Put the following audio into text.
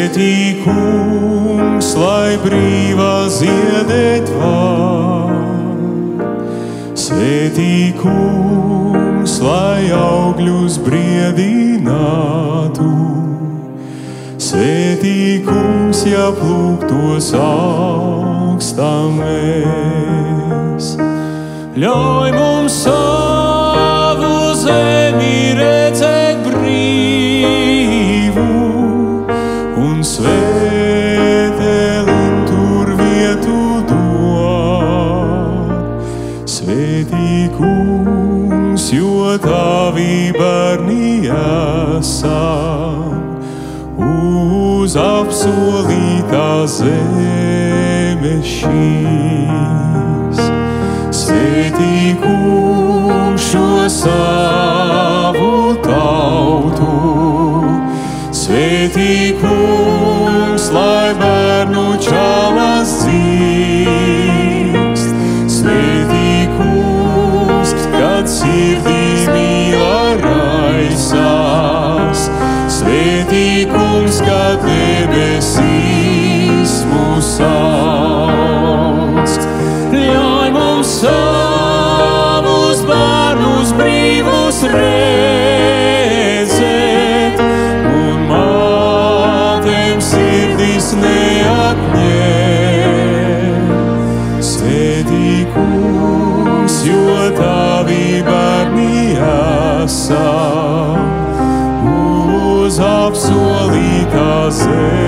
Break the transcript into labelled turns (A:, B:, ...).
A: Svētī Kungs, lai brīvā ziedēt var. Svētī Kungs, lai augļus briedinātu. Svētī Kungs, ja plūktos augstam mēs. Ļauj mums savu zemi redzēt brīvu un svētēlim tur vietu dod. Svētī Kungs, jo tavi bērni esam uz apsolītās zemes šīs. Svētī Kungs, šo savu tautu. Svētī Kungs, lai bērnu čalas dzīst. Svētī Kungs, kad sirdī mīla raisās. Svētī Kungs, kad debesīs mūs sauc. Ļauj mums savus bērnus brīvus redzēt un mātēm sirdis neatņem. Svētī Kungs, jo tavi bērni esam uz apsolītās zemes.